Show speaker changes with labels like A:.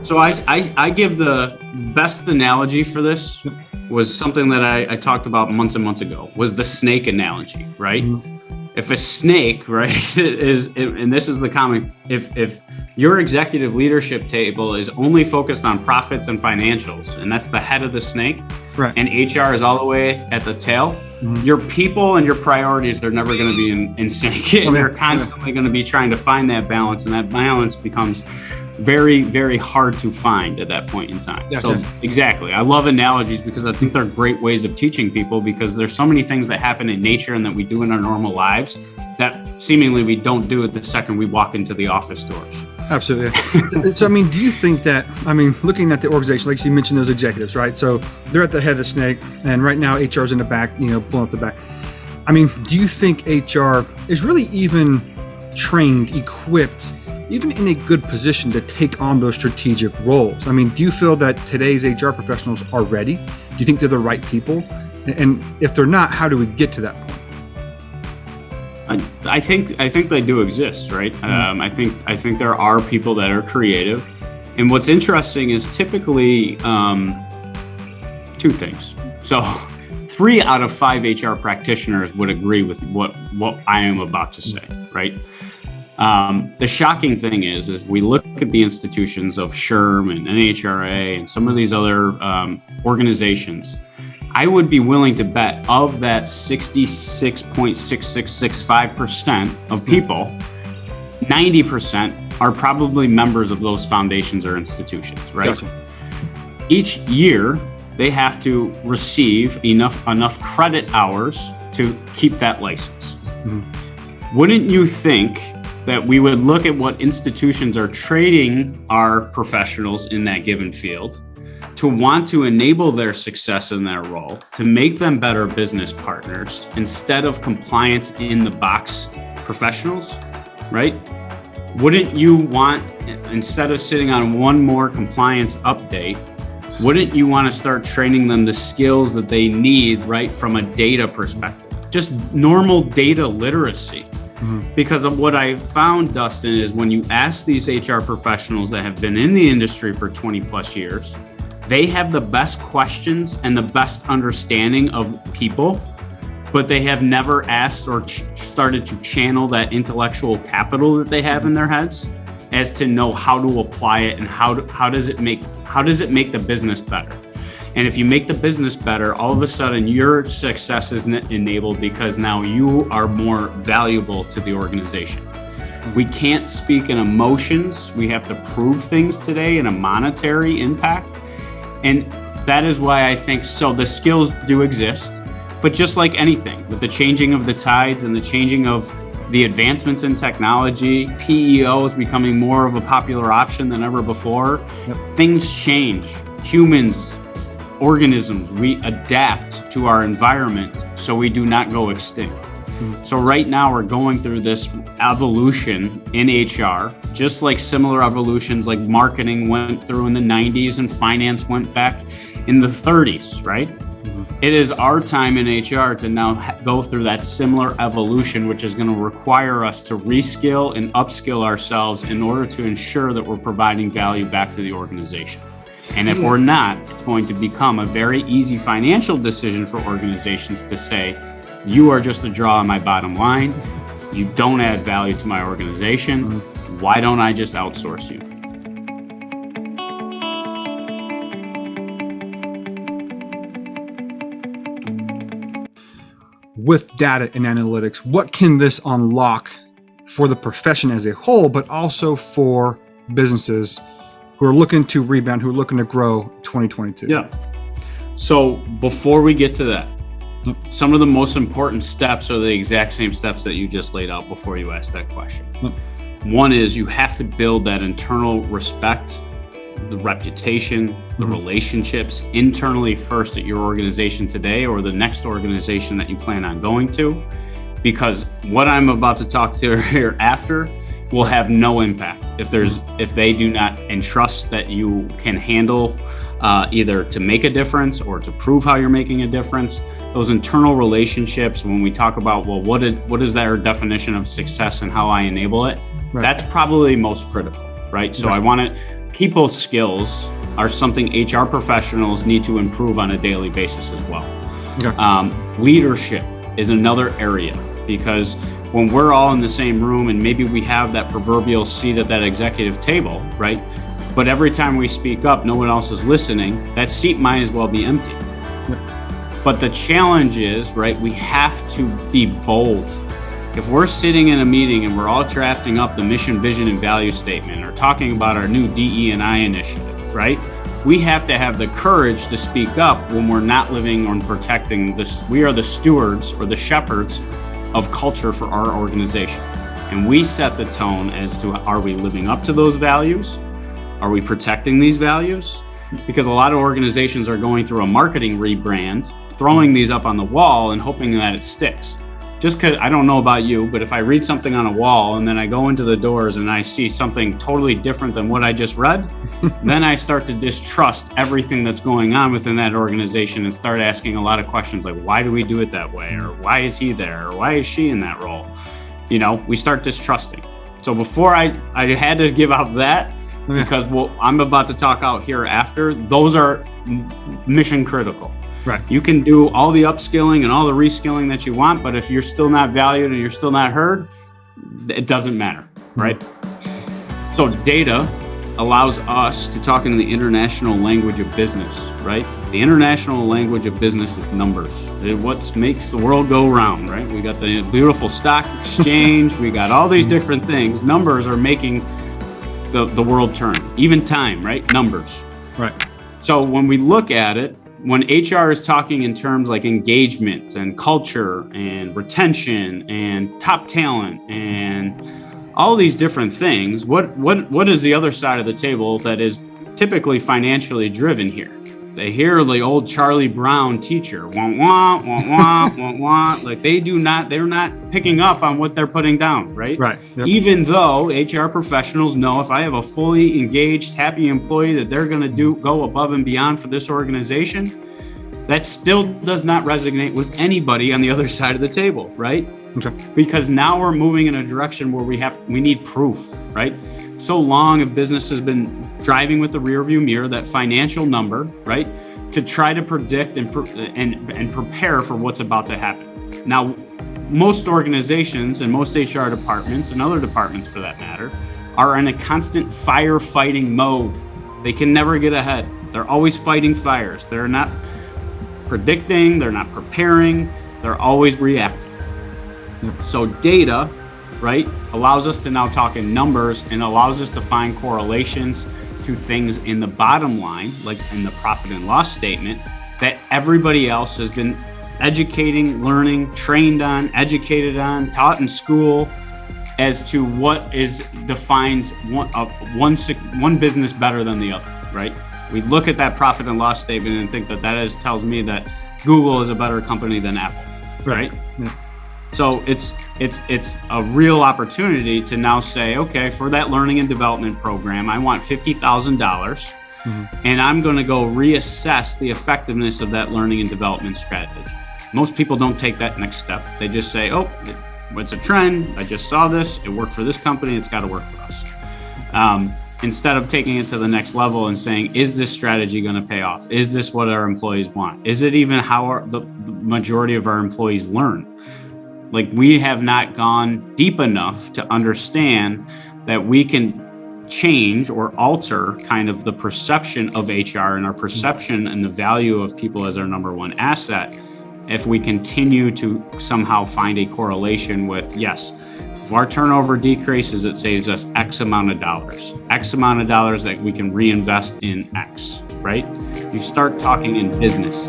A: So I give the best analogy for this was something that I talked about months and months ago, was the snake analogy, right? Mm-hmm. If a snake, right, and this is the common, if your executive leadership table is only focused on profits and financials, and that's the head of the snake, right, and HR is all the way at the tail, your people and your priorities are never going to be in sync. You're constantly going to be trying to find that balance, and that balance becomes very, very hard to find at that point in time. Gotcha. So exactly. I love analogies because I think they're great ways of teaching people, because there's so many things that happen in nature and that we do in our normal lives that seemingly we don't do it the second we walk into the office doors.
B: Absolutely. So, do you think that, looking at the organization, like you mentioned those executives, right? So they're at the head of the snake, and right now HR's in the back, pulling up the back. Do you think HR is really even trained, equipped, even in a good position to take on those strategic roles? Do you feel that today's HR professionals are ready? Do you think they're the right people? And if they're not, how do we get to that point?
A: I think they do exist, right? I think there are people that are creative, and what's interesting is typically two things. So 3 out of 5 HR practitioners would agree with what I am about to say, right? The shocking thing is, if we look at the institutions of SHRM and NHRA and some of these other organizations, I would be willing to bet of that 66.6665% of people, 90% are probably members of those foundations or institutions, right? Gotcha. Each year, they have to receive enough credit hours to keep that license. Mm-hmm. Wouldn't you think that we would look at what institutions are trading our professionals in that given field to want to enable their success in their role, to make them better business partners instead of compliance in the box professionals, right? Wouldn't you want, instead of sitting on one more compliance update, wouldn't you want to start training them the skills that they need, right, from a data perspective? Just normal data literacy. Mm-hmm. Because of what I found, Dustin, is when you ask these HR professionals that have been in the industry for 20 plus years, they have the best questions and the best understanding of people, but they have never asked or started to channel that intellectual capital that they have in their heads as to know how to apply it and how does it make the business better. And if you make the business better, all of a sudden your success is enabled because now you are more valuable to the organization. We can't speak in emotions. We have to prove things today in a monetary impact. And that is why I think so. The skills do exist, but just like anything, with the changing of the tides and the changing of the advancements in technology, PEO is becoming more of a popular option than ever before. Yep. Things change. Humans, organisms, we adapt to our environment so we do not go extinct. Mm-hmm. So right now we're going through this evolution in HR, just like similar evolutions like marketing went through in the 90s and finance went back in the 30s, right? Mm-hmm. It is our time in HR to now go through that similar evolution, which is going to require us to reskill and upskill ourselves in order to ensure that we're providing value back to the organization. And if we're not, it's going to become a very easy financial decision for organizations to say, you are just a draw on my bottom line. You don't add value to my organization. Mm-hmm. Why don't I just outsource you?
B: With data and analytics, what can this unlock for the profession as a whole, but also for businesses who are looking to rebound, who are looking to grow 2022?
A: Yeah. So before we get to that, some of the most important steps are the exact same steps that you just laid out before you asked that question. One is you have to build that internal respect, the reputation, the relationships internally first at your organization today or the next organization that you plan on going to, because what I'm about to talk to here after will have no impact if they do not entrust that you can handle either to make a difference or to prove how you're making a difference. Those internal relationships, when we talk about, well, what is their definition of success and how I enable it, right, that's probably most critical, right? So I want to people skills are something HR professionals need to improve on a daily basis as well. Okay. Leadership is another area, because when we're all in the same room and maybe we have that proverbial seat at that executive table, right? But every time we speak up, no one else is listening, that seat might as well be empty. Yep. But the challenge is, right, we have to be bold. If we're sitting in a meeting and we're all drafting up the mission, vision, and value statement, or talking about our new DE&I initiative, right? We have to have the courage to speak up when we're not living or protecting this. We are the stewards or the shepherds of culture for our organization. And we set the tone as to, are we living up to those values? Are we protecting these values? Because a lot of organizations are going through a marketing rebrand, throwing these up on the wall and hoping that it sticks. Just because, I don't know about you, but if I read something on a wall and then I go into the doors and I see something totally different than what I just read, then I start to distrust everything that's going on within that organization and start asking a lot of questions like, why do we do it that way? Or why is he there? Or why is she in that role? You know, we start distrusting. So before I had to give out that, because what I'm about to talk out here after, those are mission critical. Right. You can do all the upskilling and all the reskilling that you want, but if you're still not valued and you're still not heard, it doesn't matter, right? Mm-hmm. So data allows us to talk in the international language of business, right? The international language of business is numbers. It's what makes the world go round, right? We got the beautiful stock exchange, we got all these different things. Numbers are making the world turn. Even time, right? Numbers. Right. So when we look at it, when HR is talking in terms like engagement and culture and retention and top talent and all these different things, what is the other side of the table that is typically financially driven here? They hear the old Charlie Brown teacher, want, want. Like they're not picking up on what they're putting down, right? Right. Yep. Even though HR professionals know if I have a fully engaged, happy employee that they're going to go above and beyond for this organization, that still does not resonate with anybody on the other side of the table, right? Okay. Because now we're moving in a direction where we need proof, right? So long a business has been driving with the rearview mirror, that financial number, right, to try to predict and prepare for what's about to happen. Now, most organizations and most HR departments and other departments for that matter are in a constant firefighting mode. They can never get ahead. They're always fighting fires. They're not predicting, they're not preparing, they're always reacting. So data, right, allows us to now talk in numbers and allows us to find correlations to things in the bottom line, like in the profit and loss statement, that everybody else has been educating, learning, trained on, educated on, taught in school, as to what defines one business better than the other, right? We look at that profit and loss statement and think that tells me that Google is a better company than Apple, right? Yeah. So it's a real opportunity to now say, okay, for that learning and development program, I want $50,000, and I'm going to go reassess the effectiveness of that learning and development strategy. Most people don't take that next step. They just say, oh, it's a trend. I just saw this. It worked for this company. It's got to work for us. Instead of taking it to the next level and saying, is this strategy going to pay off? Is this what our employees want? Is it even how the majority of our employees learn? Like, we have not gone deep enough to understand that we can change or alter kind of the perception of HR and our perception and the value of people as our number one asset if we continue to somehow find a correlation with, yes, if our turnover decreases, it saves us X amount of dollars that we can reinvest in X, right? You start talking in business.